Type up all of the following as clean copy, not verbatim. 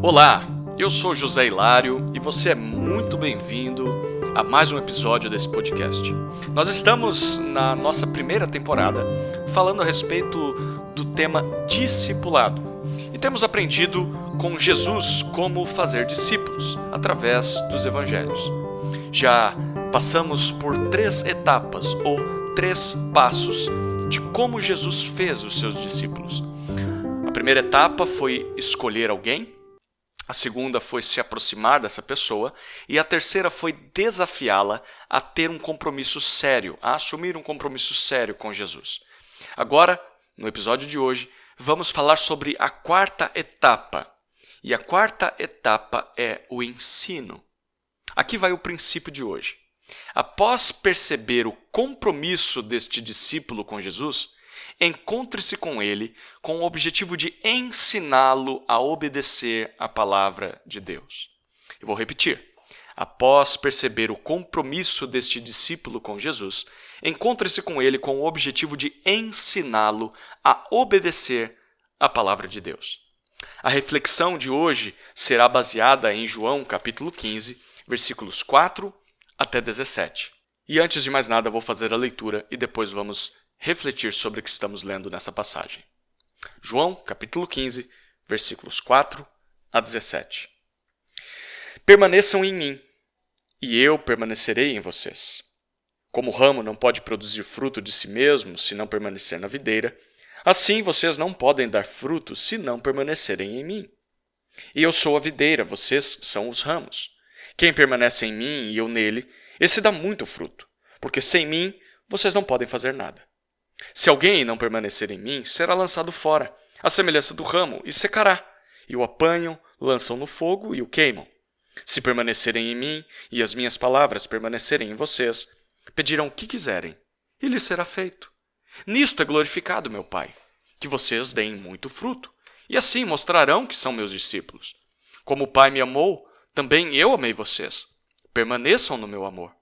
Olá, eu sou José Hilário e você é muito bem-vindo a mais um episódio desse podcast. Nós estamos na nossa primeira temporada falando a respeito do tema discipulado e temos aprendido com Jesus como fazer discípulos através dos evangelhos. Já passamos por 3 etapas ou 3 passos de como Jesus fez os seus discípulos. A primeira etapa foi escolher alguém. A segunda foi se aproximar dessa pessoa e a terceira foi desafiá-la a ter um compromisso sério, a assumir um compromisso sério com Jesus. Agora, no episódio de hoje, vamos falar sobre a 4ª etapa. E a 4ª etapa é o ensino. Aqui vai o princípio de hoje. Após perceber o compromisso deste discípulo com Jesus, encontre-se com ele com o objetivo de ensiná-lo a obedecer à palavra de Deus. Eu vou repetir. Após perceber o compromisso deste discípulo com Jesus, encontre-se com ele com o objetivo de ensiná-lo a obedecer à palavra de Deus. A reflexão de hoje será baseada em João capítulo 15, versículos 4 até 17. E antes de mais nada, vou fazer a leitura e depois vamos refletir sobre o que estamos lendo nessa passagem. João, capítulo 15, versículos 4 a 17. Permaneçam em mim, e eu permanecerei em vocês. Como o ramo não pode produzir fruto de si mesmo se não permanecer na videira, assim vocês não podem dar fruto se não permanecerem em mim. E eu sou a videira, vocês são os ramos. Quem permanece em mim e eu nele, esse dá muito fruto, porque sem mim vocês não podem fazer nada. Se alguém não permanecer em mim, será lançado fora, à semelhança do ramo, e secará. E o apanham, lançam no fogo e o queimam. Se permanecerem em mim, e as minhas palavras permanecerem em vocês, pedirão o que quiserem, e lhes será feito. Nisto é glorificado meu Pai, que vocês deem muito fruto, e assim mostrarão que são meus discípulos. Como o Pai me amou, também eu amei vocês. Permaneçam no meu amor.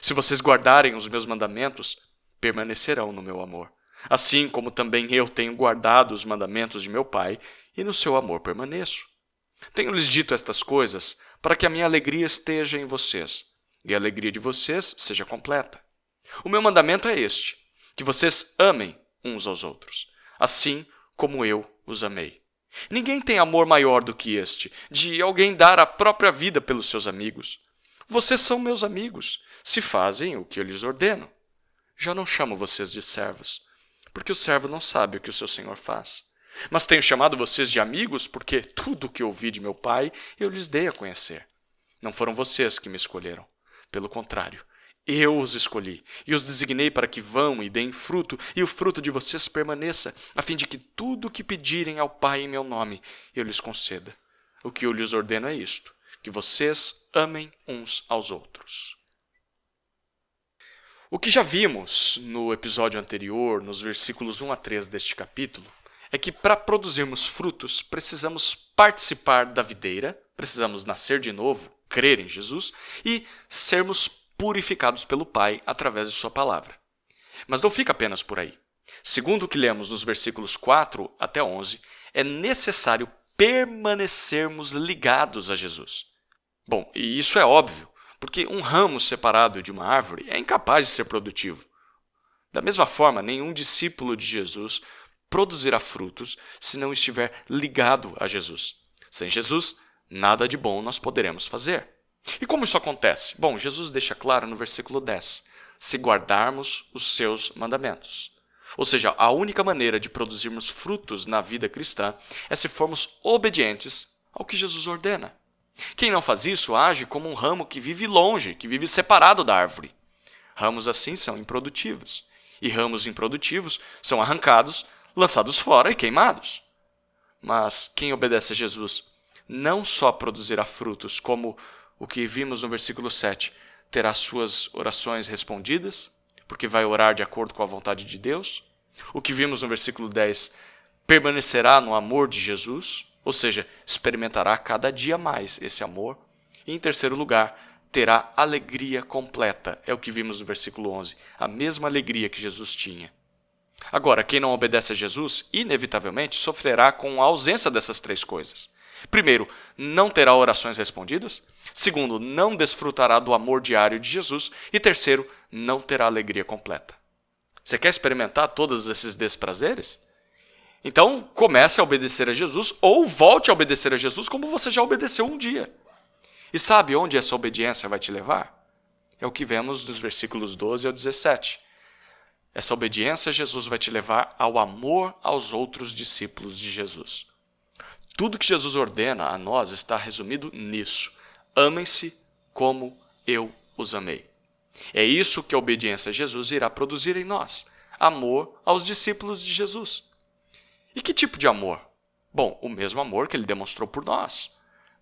Se vocês guardarem os meus mandamentos, permanecerão no meu amor, assim como também eu tenho guardado os mandamentos de meu Pai, e no seu amor permaneço. Tenho-lhes dito estas coisas para que a minha alegria esteja em vocês, e a alegria de vocês seja completa. O meu mandamento é este, que vocês amem uns aos outros, assim como eu os amei. Ninguém tem amor maior do que este, de alguém dar a própria vida pelos seus amigos. Vocês são meus amigos, se fazem o que eu lhes ordeno. Já não chamo vocês de servos, porque o servo não sabe o que o seu senhor faz. Mas tenho chamado vocês de amigos, porque tudo o que ouvi de meu Pai eu lhes dei a conhecer. Não foram vocês que me escolheram. Pelo contrário, eu os escolhi e os designei para que vão e deem fruto, e o fruto de vocês permaneça, a fim de que tudo o que pedirem ao Pai em meu nome eu lhes conceda. O que eu lhes ordeno é isto, que vocês amem uns aos outros. O que já vimos no episódio anterior, nos versículos 1 a 3 deste capítulo, é que para produzirmos frutos, precisamos participar da videira, precisamos nascer de novo, crer em Jesus e sermos purificados pelo Pai através de sua palavra. Mas não fica apenas por aí. Segundo o que lemos nos versículos 4 até 11, é necessário permanecermos ligados a Jesus. Bom, e isso é óbvio, porque um ramo separado de uma árvore é incapaz de ser produtivo. Da mesma forma, nenhum discípulo de Jesus produzirá frutos se não estiver ligado a Jesus. Sem Jesus, nada de bom nós poderemos fazer. E como isso acontece? Bom, Jesus deixa claro no versículo 10, se guardarmos os seus mandamentos. Ou seja, a única maneira de produzirmos frutos na vida cristã é se formos obedientes ao que Jesus ordena. Quem não faz isso age como um ramo que vive longe, que vive separado da árvore. Ramos assim são improdutivos, e ramos improdutivos são arrancados, lançados fora e queimados. Mas quem obedece a Jesus não só produzirá frutos, como o que vimos no versículo 7, terá suas orações respondidas, porque vai orar de acordo com a vontade de Deus. O que vimos no versículo 10, permanecerá no amor de Jesus, ou seja, experimentará cada dia mais esse amor. E em terceiro lugar, terá alegria completa. É o que vimos no versículo 11, a mesma alegria que Jesus tinha. Agora, quem não obedece a Jesus, inevitavelmente sofrerá com a ausência dessas 3 coisas. Primeiro, não terá orações respondidas. Segundo, não desfrutará do amor diário de Jesus. E terceiro, não terá alegria completa. Você quer experimentar todos esses desprazeres? Então, comece a obedecer a Jesus ou volte a obedecer a Jesus como você já obedeceu um dia. E sabe onde essa obediência vai te levar? É o que vemos nos versículos 12 ao 17. Essa obediência a Jesus vai te levar ao amor aos outros discípulos de Jesus. Tudo que Jesus ordena a nós está resumido nisso. Amem-se como eu os amei. É isso que a obediência a Jesus irá produzir em nós. Amor aos discípulos de Jesus. E que tipo de amor? Bom, o mesmo amor que ele demonstrou por nós.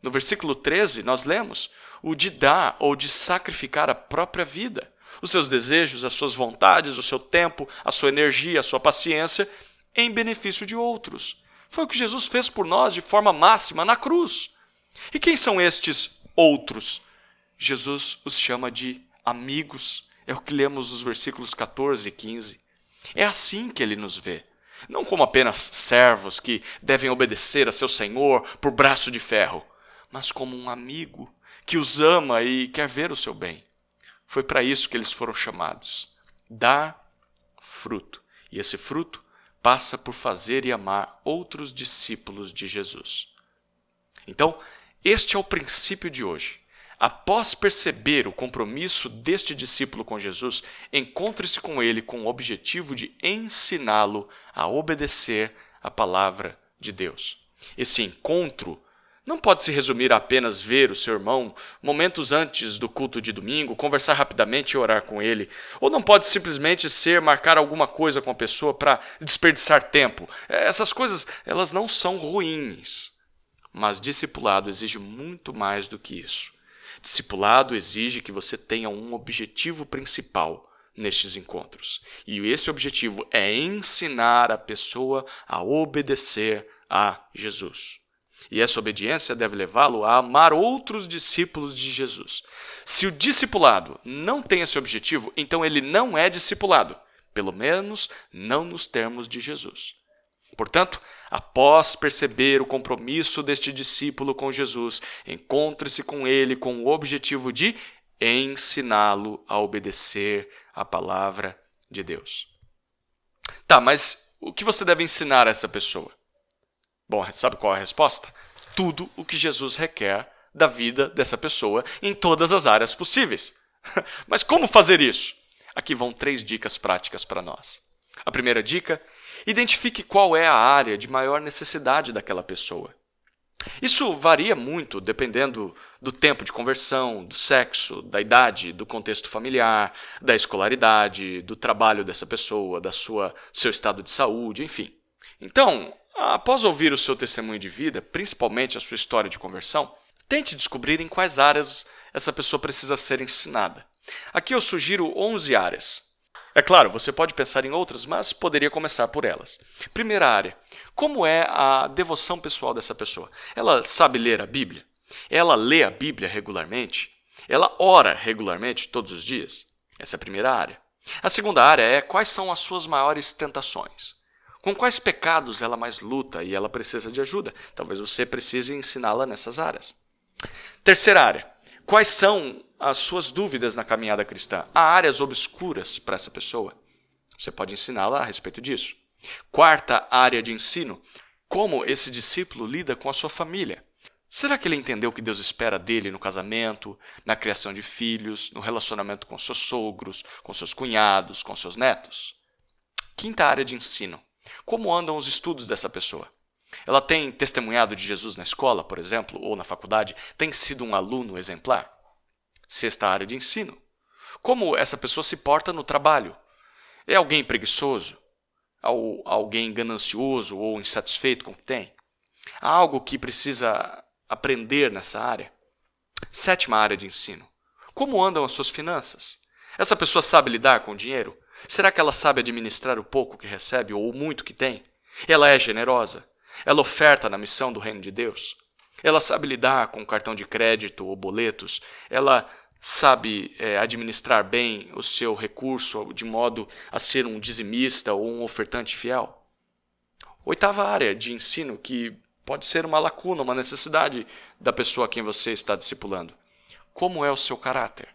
No versículo 13, nós lemos o de dar ou de sacrificar a própria vida, os seus desejos, as suas vontades, o seu tempo, a sua energia, a sua paciência, em benefício de outros. Foi o que Jesus fez por nós de forma máxima na cruz. E quem são estes outros? Jesus os chama de amigos. É o que lemos nos versículos 14 e 15. É assim que ele nos vê. Não como apenas servos que devem obedecer a seu Senhor por braço de ferro, mas como um amigo que os ama e quer ver o seu bem. Foi para isso que eles foram chamados. Dar fruto. E esse fruto passa por fazer e amar outros discípulos de Jesus. Então, este é o princípio de hoje. Após perceber o compromisso deste discípulo com Jesus, encontre-se com ele com o objetivo de ensiná-lo a obedecer a palavra de Deus. Esse encontro não pode se resumir a apenas ver o seu irmão momentos antes do culto de domingo, conversar rapidamente e orar com ele. Ou não pode simplesmente ser marcar alguma coisa com a pessoa para desperdiçar tempo. Essas coisas, elas não são ruins. Mas discipulado exige muito mais do que isso. Discipulado exige que você tenha um objetivo principal nestes encontros. E esse objetivo é ensinar a pessoa a obedecer a Jesus. E essa obediência deve levá-lo a amar outros discípulos de Jesus. Se o discipulado não tem esse objetivo, então ele não é discipulado, pelo menos não nos termos de Jesus. Portanto, após perceber o compromisso deste discípulo com Jesus, encontre-se com ele com o objetivo de ensiná-lo a obedecer a palavra de Deus. Tá, mas o que você deve ensinar a essa pessoa? Bom, sabe qual é a resposta? Tudo o que Jesus requer da vida dessa pessoa em todas as áreas possíveis. Mas como fazer isso? Aqui vão 3 dicas práticas para nós. A primeira dica: identifique qual é a área de maior necessidade daquela pessoa. Isso varia muito dependendo do tempo de conversão, do sexo, da idade, do contexto familiar, da escolaridade, do trabalho dessa pessoa, do seu estado de saúde, enfim. Então, após ouvir o seu testemunho de vida, principalmente a sua história de conversão, tente descobrir em quais áreas essa pessoa precisa ser ensinada. Aqui eu sugiro 11 áreas. É claro, você pode pensar em outras, mas poderia começar por elas. Primeira área: como é a devoção pessoal dessa pessoa? Ela sabe ler a Bíblia? Ela lê a Bíblia regularmente? Ela ora regularmente todos os dias? Essa é a primeira área. A segunda área é: quais são as suas maiores tentações? Com quais pecados ela mais luta e ela precisa de ajuda? Talvez você precise ensiná-la nessas áreas. Terceira área: quais são as suas dúvidas na caminhada cristã? Há áreas obscuras para essa pessoa? Você pode ensiná-la a respeito disso. Quarta área de ensino: como esse discípulo lida com a sua família? Será que ele entendeu o que Deus espera dele no casamento, na criação de filhos, no relacionamento com seus sogros, com seus cunhados, com seus netos? Quinta área de ensino: como andam os estudos dessa pessoa? Ela tem testemunhado de Jesus na escola, por exemplo, ou na faculdade? Tem sido um aluno exemplar? Sexta área de ensino: como essa pessoa se porta no trabalho? É alguém preguiçoso? Alguém ganancioso ou insatisfeito com o que tem? Há algo que precisa aprender nessa área? Sétima área de ensino: como andam as suas finanças? Essa pessoa sabe lidar com o dinheiro? Será que ela sabe administrar o pouco que recebe ou o muito que tem? Ela é generosa? Ela oferta na missão do reino de Deus? Ela sabe lidar com cartão de crédito ou boletos? Ela sabe administrar bem o seu recurso de modo a ser um dizimista ou um ofertante fiel? Oitava área de ensino que Pode ser uma lacuna, uma necessidade da pessoa a quem você está discipulando. Como é o seu caráter?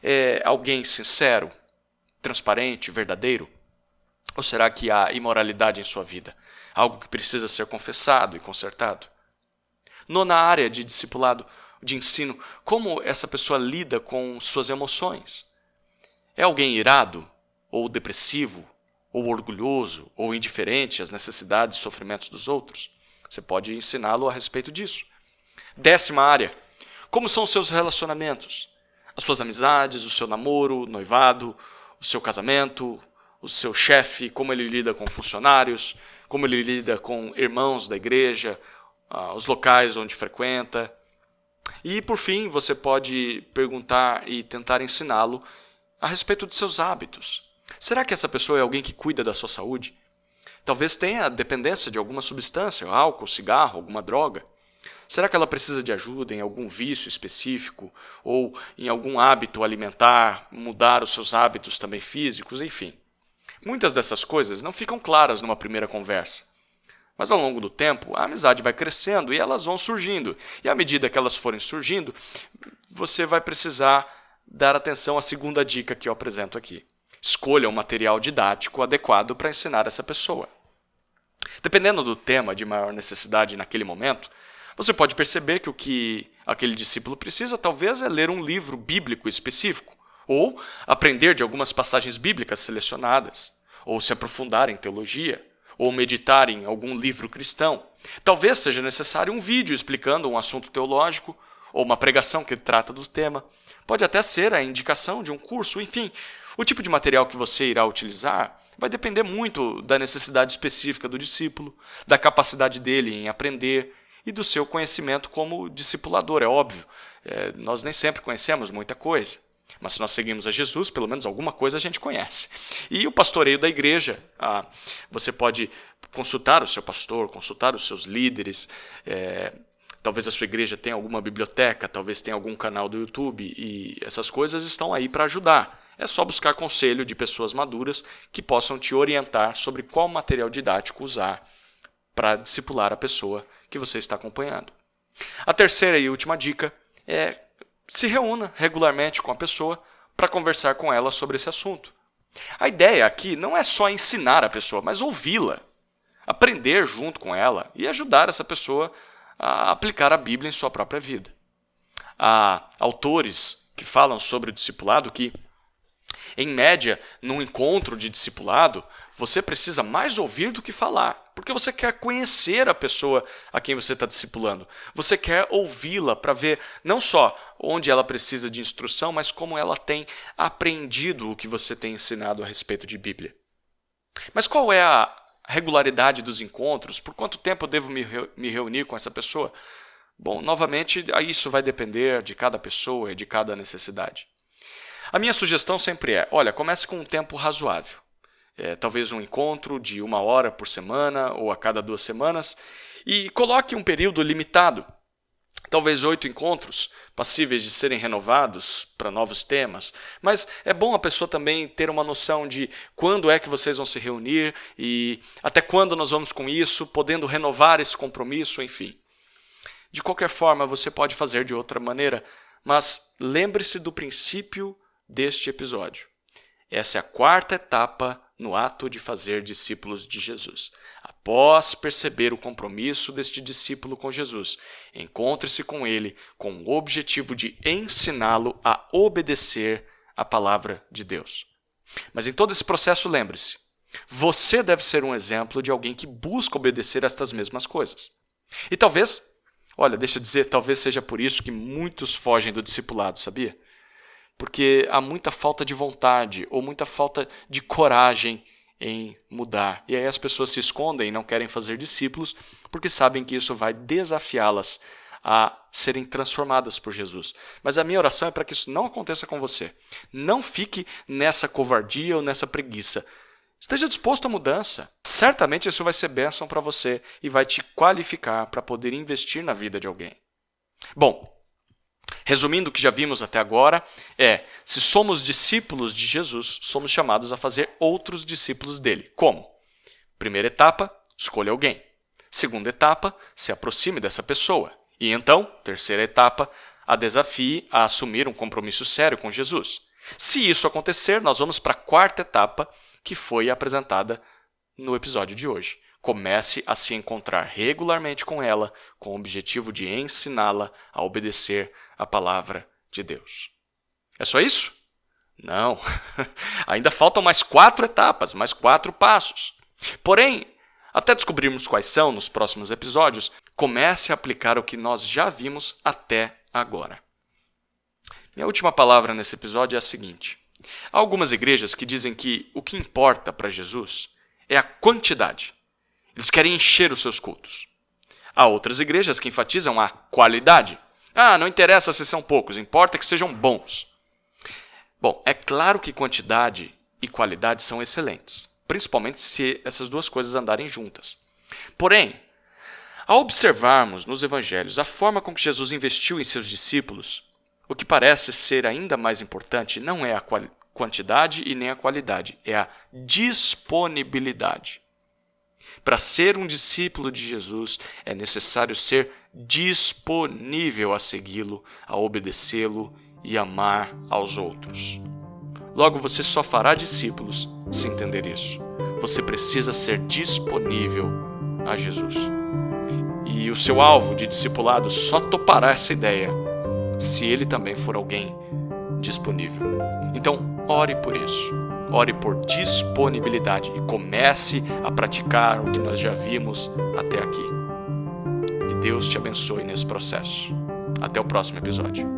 É alguém sincero, transparente, verdadeiro? Ou será que há imoralidade em sua vida? Algo que precisa ser confessado e consertado? Na área de discipulado, de ensino, como essa pessoa lida com suas emoções? É alguém irado, ou depressivo, ou orgulhoso, ou indiferente às necessidades e sofrimentos dos outros? Você pode ensiná-lo a respeito disso. 10ª área. Como são os seus relacionamentos? As suas amizades, o seu namoro, o noivado, o seu casamento, o seu chefe, como ele lida com funcionários, como ele lida com irmãos da igreja, os locais onde frequenta. E, por fim, você pode perguntar e tentar ensiná-lo a respeito de seus hábitos. Será que essa pessoa é alguém que cuida da sua saúde? Talvez tenha dependência de alguma substância, álcool, cigarro, alguma droga. Será que ela precisa de ajuda em algum vício específico ou em algum hábito alimentar, mudar os seus hábitos também físicos, enfim. Muitas dessas coisas não ficam claras numa primeira conversa. Mas ao longo do tempo, a amizade vai crescendo e elas vão surgindo. E à medida que elas forem surgindo, você vai precisar dar atenção à segunda dica que eu apresento aqui. Escolha um material didático adequado para ensinar essa pessoa. Dependendo do tema de maior necessidade naquele momento, você pode perceber que o que aquele discípulo precisa talvez é ler um livro bíblico específico, ou aprender de algumas passagens bíblicas selecionadas, ou se aprofundar em teologia, ou meditar em algum livro cristão. Talvez seja necessário um vídeo explicando um assunto teológico, ou uma pregação que trata do tema. Pode até ser a indicação de um curso, enfim. O tipo de material que você irá utilizar vai depender muito da necessidade específica do discípulo, da capacidade dele em aprender e do seu conhecimento como discipulador, é óbvio. Nós nem sempre conhecemos muita coisa, mas se nós seguimos a Jesus, pelo menos alguma coisa a gente conhece. E o pastoreio da igreja, você pode consultar o seu pastor, consultar os seus líderes, talvez a sua igreja tenha alguma biblioteca, talvez tenha algum canal do YouTube, e essas coisas estão aí para ajudar. É só buscar conselho de pessoas maduras que possam te orientar sobre qual material didático usar para discipular a pessoa que você está acompanhando. A terceira e última dica é se reúna regularmente com a pessoa para conversar com ela sobre esse assunto. A ideia aqui não é só ensinar a pessoa, mas ouvi-la, aprender junto com ela e ajudar essa pessoa a aplicar a Bíblia em sua própria vida. Há autores que falam sobre o discipulado que, em média, num encontro de discipulado, você precisa mais ouvir do que falar, porque você quer conhecer a pessoa a quem você está discipulando. Você quer ouvi-la para ver não só onde ela precisa de instrução, mas como ela tem aprendido o que você tem ensinado a respeito de Bíblia. Mas qual é a regularidade dos encontros? Por quanto tempo eu devo me reunir com essa pessoa? Bom, novamente, isso vai depender de cada pessoa e de cada necessidade. A minha sugestão sempre é, comece com um tempo razoável. Talvez um encontro de 1 hora por semana ou a cada 2 semanas e coloque um período limitado. Talvez 8 encontros passíveis de serem renovados para novos temas. Mas é bom a pessoa também ter uma noção de quando é que vocês vão se reunir e até quando nós vamos com isso, podendo renovar esse compromisso, enfim. De qualquer forma, você pode fazer de outra maneira, mas lembre-se do princípio deste episódio. Essa é a 4ª etapa no ato de fazer discípulos de Jesus. Após perceber o compromisso deste discípulo com Jesus, encontre-se com ele com o objetivo de ensiná-lo a obedecer a palavra de Deus. Mas em todo esse processo, lembre-se, você deve ser um exemplo de alguém que busca obedecer a estas mesmas coisas. E talvez, deixa eu dizer, talvez seja por isso que muitos fogem do discipulado, sabia? Porque há muita falta de vontade ou muita falta de coragem em mudar. E aí as pessoas se escondem e não querem fazer discípulos porque sabem que isso vai desafiá-las a serem transformadas por Jesus. Mas a minha oração é para que isso não aconteça com você. Não fique nessa covardia ou nessa preguiça. Esteja disposto à mudança. Certamente isso vai ser bênção para você e vai te qualificar para poder investir na vida de alguém. Bom, resumindo o que já vimos até agora, se somos discípulos de Jesus, somos chamados a fazer outros discípulos dele. Como? Primeira etapa, escolha alguém. Segunda etapa, se aproxime dessa pessoa. E então, terceira etapa, a desafie a assumir um compromisso sério com Jesus. Se isso acontecer, nós vamos para a quarta etapa, que foi apresentada no episódio de hoje. Comece a se encontrar regularmente com ela, com o objetivo de ensiná-la a obedecer a palavra de Deus. É só isso? Não. Ainda faltam mais 4 etapas, mais 4 passos. Porém, até descobrirmos quais são nos próximos episódios, comece a aplicar o que nós já vimos até agora. Minha última palavra nesse episódio é a seguinte. Há algumas igrejas que dizem que o que importa para Jesus é a quantidade. Eles querem encher os seus cultos. Há outras igrejas que enfatizam a qualidade. Não interessa se são poucos, importa que sejam bons. Bom, é claro que quantidade e qualidade são excelentes, principalmente se essas duas coisas andarem juntas. Porém, ao observarmos nos evangelhos a forma com que Jesus investiu em seus discípulos, o que parece ser ainda mais importante não é a quantidade e nem a qualidade, é a disponibilidade. Para ser um discípulo de Jesus, é necessário ser disponível a segui-lo, a obedecê-lo e amar aos outros. Logo, você só fará discípulos se entender isso. Você precisa ser disponível a Jesus. E o seu alvo de discipulado só topará essa ideia se ele também for alguém disponível. Então, ore por isso. Ore por disponibilidade e comece a praticar o que nós já vimos até aqui. Que Deus te abençoe nesse processo. Até o próximo episódio.